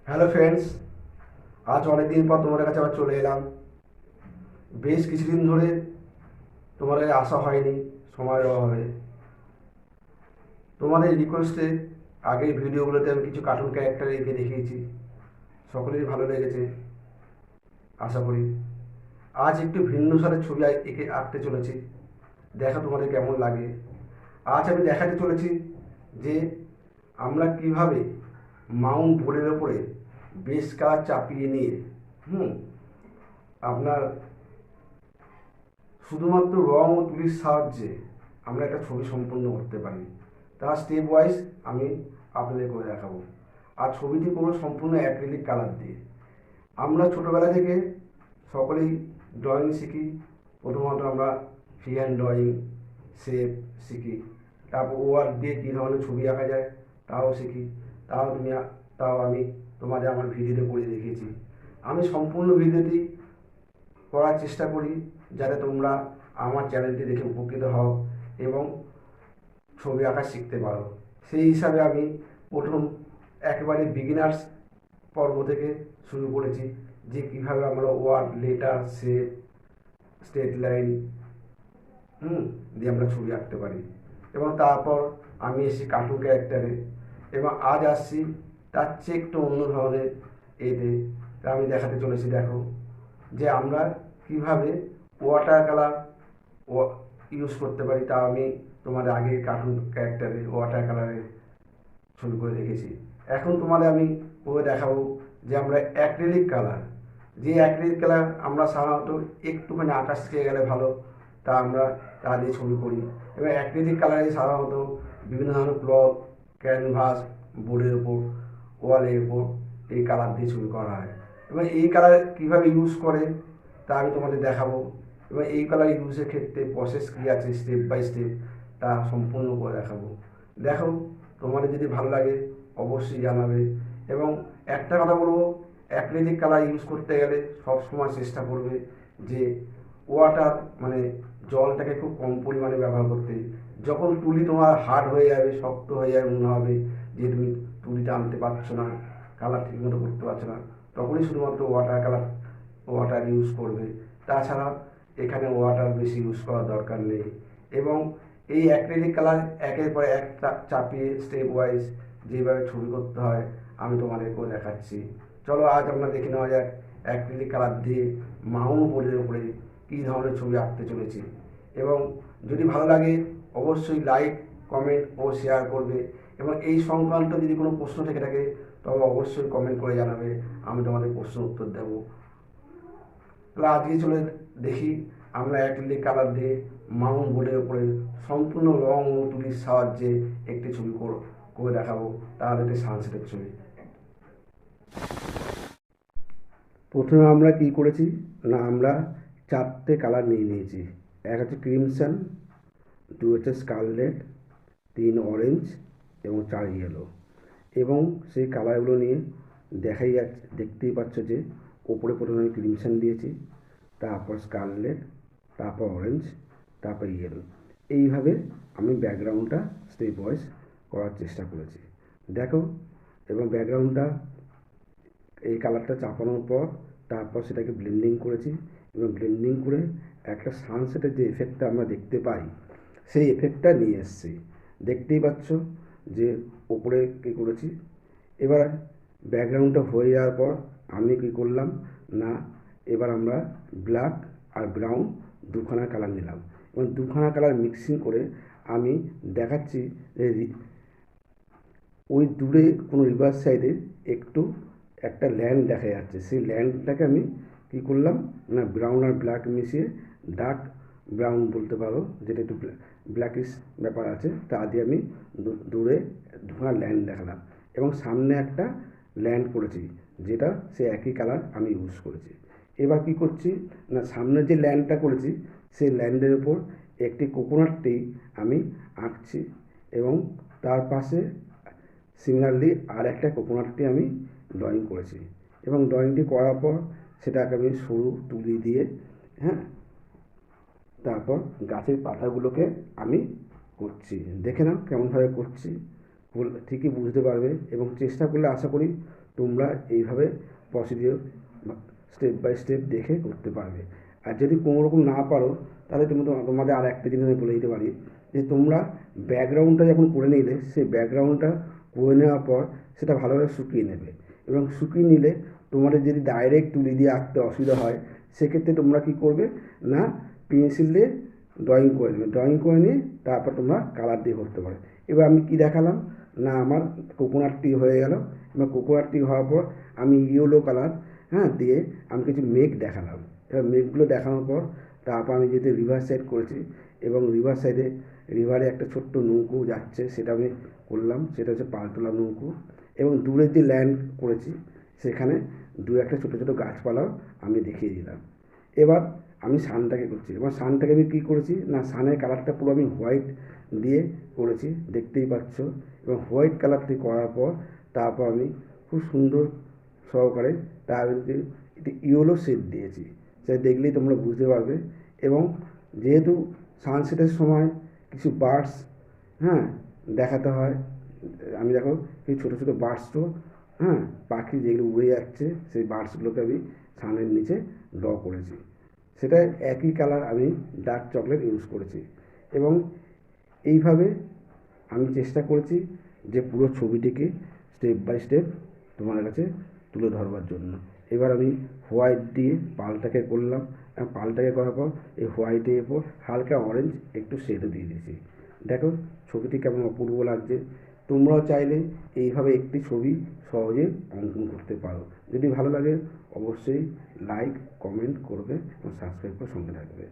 Hello friends, আজ অনেক দিন পর তোমাদের কাছে আবার চলে এলাম। বেশ কিছুদিন ধরে তোমাদের আসা হয়নি সময়ের অভাবে। তোমাদের রিকোয়েস্টে আগের ভিডিওগুলোতে আমি কিছু কার্টুন ক্যারেক্টার এঁকে দেখিয়েছি, সকলেরই ভালো লেগেছে আশা করি। আজ একটু ভিন্ন সারের ছবি এঁকে আঁকতে চলেছি, দেখা তোমাদের কেমন লাগে। আজ আমি দেখাতে চলেছি যে আমরা কিভাবে মাউন্ট বোর্ডের ওপরে বেস কালার চাপিয়ে নিয়ে আপনার শুধুমাত্র রং ও তুলির সাহায্যে আমরা একটা ছবি সম্পূর্ণ করতে পারি। তার স্টেপ ওয়াইজ আমি আপনাদের করে দেখাবো। আর ছবিটি কোনো সম্পূর্ণ অ্যাক্রিলিক কালার দিয়ে। আমরা ছোটোবেলা থেকে সকলেই ড্রয়িং শিখি। প্রথমত আমরা ফ্রি হ্যান্ড ড্রয়িং, শেপ শিখি। তারপর ওয়ার্ক দিয়ে কী ধরনের ছবি আঁকা যায় তাও শিখি। তাও আমি তোমাদের আমার ভিডিওতে করে দেখিয়েছি। আমি সম্পূর্ণ ভিডিওটি করার চেষ্টা করি যাতে তোমরা আমার চ্যানেলটি দেখে উপকৃত হও এবং ছবি আঁকা শিখতে পারো। সেই হিসাবে আমি প্রথম একেবারে বিগিনার্স পর্ব থেকে শুরু করেছি, যে কীভাবে আমরা word, letter, shape, straight line দিয়ে আমরা ছবি আঁকতে পারি। এবং তারপর আমি এসেছি কার্টুন ক্যারেক্টারে, এবং আজ আসছি তার চেয়ে একটু অন্য ধরনের এতে। আমি দেখাতে চলেছি, দেখো যে আমরা কিভাবে ওয়াটার কালার ইউজ করতে পারি। তা আমি তোমাদের আগে কার্টুন ক্যারেক্টারে ওয়াটার কালারে ছবি করে রেখেছি। এখন তোমাদের আমি করে দেখাবো যে আমরা অ্যাক্রিলিক কালার, যে অ্যাক্রিলিক কালার আমরা সাধারণত একটুখানি আকাশ থেকে গেলে ভালো, তা আমরা তা দিয়ে ছবি করি। এবং অ্যাক্রিলিক কালারে সাধারণত বিভিন্ন ধরনের ক্লথ, ক্যানভাস, বোর্ডের ওপর, ওয়ালের উপর এই কালার দিয়ে ছবি করা হয়। এবং এই কালার কীভাবে ইউজ করে তা আমি তোমাদের দেখাবো। এবং এই কালার ইউজের ক্ষেত্রে প্রসেস কী আছে স্টেপ বাই স্টেপ তা সম্পূর্ণ করে দেখাবো। দেখো, তোমাদের যদি ভালো লাগে অবশ্যই জানাবে। এবং একটা কথা বলবো, অ্যাক্রিলিক কালার ইউজ করতে গেলে সবসময় চেষ্টা করবে যে ওয়াটার মানে জলটাকে খুব কম পরিমাণে ব্যবহার করতে। যখন তুলি তোমার হার্ড হয়ে যাবে, শক্ত হয়ে যাবে, মনে হবে যে তুমি তুলিটা আনতে পারছো না, কালার ঠিকমতো করতে পারছো না, তখনই শুধুমাত্র ওয়াটার ইউজ করবে। তাছাড়া এখানে ওয়াটার বেশি ইউজ করার দরকার নেই। এবং এই অ্যাক্রিলিক কালার একের পর এক চাপিয়ে স্টেপ ওয়াইজ যেভাবে ছবি করতে হয় আমি তোমাদেরকেও দেখাচ্ছি। চলো আজ আমরা দেখে নেওয়া যাক অ্যাক্রিলিক কালার দিয়ে মাউন্ট বোর্ডের উপরে কী ধরনের ছবি আঁকতে চলেছি। এবং যদি ভালো লাগে অবশ্যই লাইক, কমেন্ট ও শেয়ার করবে। এবং এই সংক্রান্ত যদি কোনো প্রশ্ন থেকে থাকে তবে অবশ্যই কমেন্ট করে জানাবে, আমি তোমাদের প্রশ্ন উত্তর দেবো। তাহলে আজকে চলে দেখি আমরা অ্যাক্রিলিক কালার দিয়ে মাউন্ট বোর্ডের উপরে সম্পূর্ণ রং ও তুলির সাহায্যে একটি ছবি করে দেখাবো। তাহলে একটি সানসেটের ছবি। প্রথমে আমরা কি করেছি না, আমরা চারটে কালার নিয়ে নিয়েছি। এক হচ্ছে ক্রিমসন, দু হচ্ছে স্কারলেট, তিন অরেঞ্জ এবং চার ইয়েলো। এবং সেই কালারগুলো নিয়ে দেখতেই পাচ্ছ যে ওপরে প্রথমে আমি ক্রিমসন দিয়েছি, তারপর স্কারলেট, তারপর অরেঞ্জ, তারপর ইয়েলো। এইভাবে আমি ব্যাকগ্রাউন্ডটা স্টেপ ওয়াইজ করার চেষ্টা করেছি, দেখো। এবং ব্যাকগ্রাউন্ডটা এই কালারটা চাপানোর পর তারপর সেটাকে ব্লেন্ডিং করেছি। এবং ব্লেন্ডিং করে একটা সানসেটের যে এফেক্টটা আমরা দেখতে পাই সেই এফেক্টটা নিয়ে এসেছি। দেখতেই পাচ্ছ যে ওপরে কী করেছি। এবার ব্যাকগ্রাউন্ডটা হয়ে যাওয়ার পর আমি কী করলাম না, এবার আমরা ব্ল্যাক আর ব্রাউন দুখানা কালার নিলাম এবং দুখানা কালার মিক্সিং করে আমি দেখাচ্ছি যে ওই দূরে কোনো রিভার সাইডে একটু একটা ল্যান্ড দেখা যাচ্ছে। সেই ল্যান্ডটাকে আমি কী করলাম না, ব্রাউন আর ব্ল্যাক মিশিয়ে ডার্ক ব্রাউন বলতে পারো, যেটা একটু ব্ল্যাকিশ ব্যাপার আছে, তা দিয়ে আমি দূরে দুখানা ল্যান্ড দেখালাম। এবং সামনে একটা ল্যান্ড করেছি, যেটা সে একই কালার আমি ইউজ করেছি। এবার কি করছি না, সামনে যে ল্যান্ডটা করেছি সেই ল্যান্ডের উপর একটি কোকোনাট ট্রি আমি আঁকছি। এবং তার পাশে সিমিলারলি আর একটা কোকোনাট ট্রি আমি ড্রয়িং করেছি। এবং ড্রয়িংটি করার পর সেটাকে আমি সরু তুলি দিয়ে তারপর গাছের পাতাগুলোকে আমি করছি। দেখে নাও কেমনভাবে করছি, ঠিকই বুঝতে পারবে। এবং চেষ্টা করলে আশা করি তোমরা এইভাবে প্রসিডিওর স্টেপ বাই স্টেপ দেখে করতে পারবে। আর যদি কোনো রকম না পারো তাহলে তোমাদের আর একটা জিনিস আমি বলে দিতে পারি, যে তোমরা ব্যাকগ্রাউন্ডটা যখন করে নিলে সেই ব্যাকগ্রাউন্ডটা করে নেওয়ার পর সেটা ভালোভাবে শুকিয়ে নেবে, এবং শুকিয়ে নিলে তোমাদের যদি ডাইরেক্ট তুলি দিয়ে আঁকতে অসুবিধা হয় সেক্ষেত্রে তোমরা কী করবে না, পেন্সিল দিয়ে ড্রয়িং করে নেবে, ড্রয়িং করে নিয়ে তারপর তোমরা কালার দিয়ে করতে পারো। এবার আমি কি দেখালাম না, আমার কোকোনাট ট্রি হয়ে গেল। এবার কোকোনাট ট্রি হওয়ার পর আমি ইয়েলো কালার দিয়ে আমি কিছু মেঘ দেখালাম। এবার মেঘগুলো দেখানোর পর তারপর আমি যেহেতু রিভার সাইড করেছি, এবং রিভার সাইডে রিভারে একটা ছোট্ট নৌকো যাচ্ছে সেটা আমি করলাম, সেটা হচ্ছে পালতোলা নৌকো। এবং দূরের যে ল্যান্ড করেছি সেখানে দু একটা ছোটো ছোটো গাছপালাও আমি দেখিয়ে দিলাম। এবার আমি সানটাকে করছি, এবার সানটাকে আমি কী করেছি না, সানের কালারটা পুরো আমি হোয়াইট দিয়ে করেছি, দেখতেই পাচ্ছ। এবং হোয়াইট কালারটি করার পর তারপর আমি খুব সুন্দর সহকারে তার একটি ইয়েলো শেড দিয়েছি, সেটা দেখলেই তোমরা বুঝতে পারবে। এবং যেহেতু সানসেটের সময় কিছু বার্ডস দেখাতে হয়, আমি দেখো এই ছোটো ছোটো বার্ডসও পাখি যেগুলো উড়ে যাচ্ছে সেই বার্ডসগুলোকে আমি সানের নিচে ড্র করেছি। সেটা একই কালার আমি ডার্ক চকলেট ইউজ করেছি। এবং এইভাবে আমি চেষ্টা করেছি যে পুরো ছবিটিকে স্টেপ বাই স্টেপ তোমার কাছে তুলে ধরবার জন্য। এবার আমি হোয়াইট দিয়ে পালটাকে করলাম, পালটাকে করার পর এই হোয়াইটের উপর হালকা অরেঞ্জ একটু শেডও দিয়ে দিয়েছি। দেখো ছবিটি কেমন অপূর্ব লাগছে। তোমরাও চাইলে এইভাবে একটি ছবি সহজে অঙ্কন করতে পারো। যদি ভালো লাগে অবশ্যই লাইক কমেন্ট করবে এবং সাবস্ক্রাইব করে সঙ্গে থাকবে।